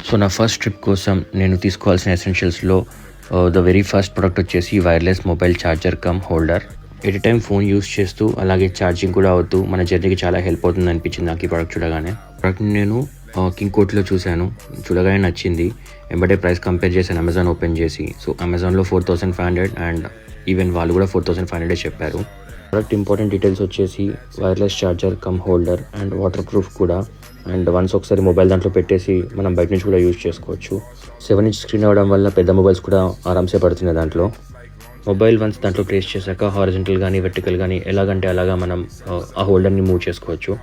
So నా first trip కోసం నేను తీసుకోవాల్సిన ఎసెన్షియల్స్లో ద వెరీ ఫస్ట్ ప్రోడక్ట్ వచ్చేసి wireless mobile charger come holder. Any time phone use చేస్తూ అలాగే ఛార్జింగ్ కూడా అవుతూ మన జర్నీకి చాలా హెల్ప్ అవుతుంది అనిపించింది నాకు ఈ ప్రోడక్ట్ చూడగానే. ప్రోడక్ట్ని నేను కింగ్ కోర్ట్లో చూశాను, చూడగానే నచ్చింది. వెంబడే ప్రైస్ కంపేర్ చేశాను అమెజాన్ ఓపెన్ చేసి. సో అమెజాన్లో 4500 అండ్ ఈవెన్ వాళ్ళు కూడా 4500 చెప్పారు. ప్రోడక్ట్ ఇంపార్టెంట్ డీటెయిల్స్ వచ్చేసి wireless charger come holder and water proof కూడా. అండ్ వన్స్ ఒకసారి మొబైల్ దాంట్లో పెట్టేసి మనం బయట నుంచి కూడా యూజ్ చేసుకోవచ్చు. 7-inch స్క్రీన్ అవ్వడం వల్ల పెద్ద మొబైల్స్ కూడా ఆరామ్సే పడుతుంది దాంట్లో. మొబైల్ వన్స్ దాంట్లో ప్లేస్ చేశాక హారిజంటల్ కానీ వెర్టికల్ కానీ ఎలాగంటే అలాగా మనం ఆ హోల్డర్ని మూవ్ చేసుకోవచ్చు.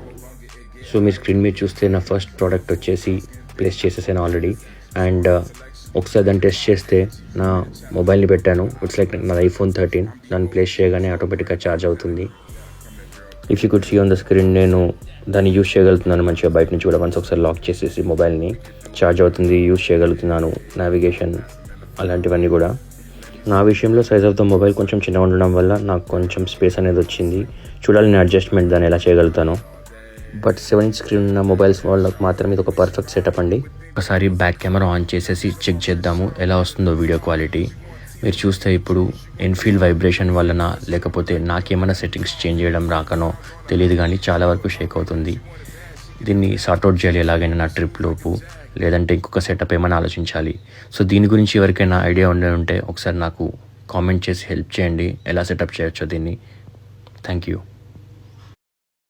సో మీ స్క్రీన్ మీద చూస్తే నా ఫస్ట్ ప్రోడక్ట్ వచ్చేసి ప్లేస్ చేసేసాను ఆల్రెడీ. అండ్ ఒకసారి దాన్ని టెస్ట్ చేస్తే నా మొబైల్ని పెట్టాను. ఇట్స్ లైక్ నా iPhone 13. దాన్ని ప్లేస్ చేయగానే ఆటోమేటిక్గా ఛార్జ్ అవుతుంది. If you could see on the screen, నేను దాన్ని యూజ్ చేయగలుగుతున్నాను మంచిగా బయట నుంచి కూడా. వన్స్ ఒకసారి లాక్ చేసేసి మొబైల్ని ఛార్జ్ అవుతుంది, యూజ్ చేయగలుగుతున్నాను, నావిగేషన్ అలాంటివన్నీ కూడా. నా విషయంలో సైజ్ ఆఫ్ ద మొబైల్ కొంచెం చిన్నగా ఉండడం వల్ల నాకు కొంచెం స్పేస్ అనేది వచ్చింది. చూడాలి నేను అడ్జస్ట్మెంట్ దాన్ని ఎలా చేయగలుగుతాను. బట్ 7-inch స్క్రీన్ ఉన్న మొబైల్స్ వాళ్ళకి మాత్రం ఇది ఒక పర్ఫెక్ట్ సెటప్ అండి. ఒకసారి బ్యాక్ కెమెరా ఆన్ చేసేసి చెక్ చేద్దాము ఎలా వస్తుందో వీడియో క్వాలిటీ. మీరు చూస్తే ఇప్పుడు ఇన్ఫీల్డ్ వైబ్రేషన్ వలన లేకపోతే నాకేమైనా సెట్టింగ్స్ చేంజ్ చేయడం రాకనో తెలియదు కానీ చాలా వరకు షేక్ అవుతుంది. దీన్ని సార్ట్అవుట్ చేయాలి ఎలాగైనా నా ట్రిప్ లోపు, లేదంటే ఇంకొక సెటప్ ఏమైనా ఆలోచించాలి. సో దీని గురించి ఎవరికైనా ఐడియా ఉంటే ఒకసారి నాకు కామెంట్ చేసి హెల్ప్ చేయండి ఎలా సెటప్ చేయొచ్చో దీన్ని. Thank you.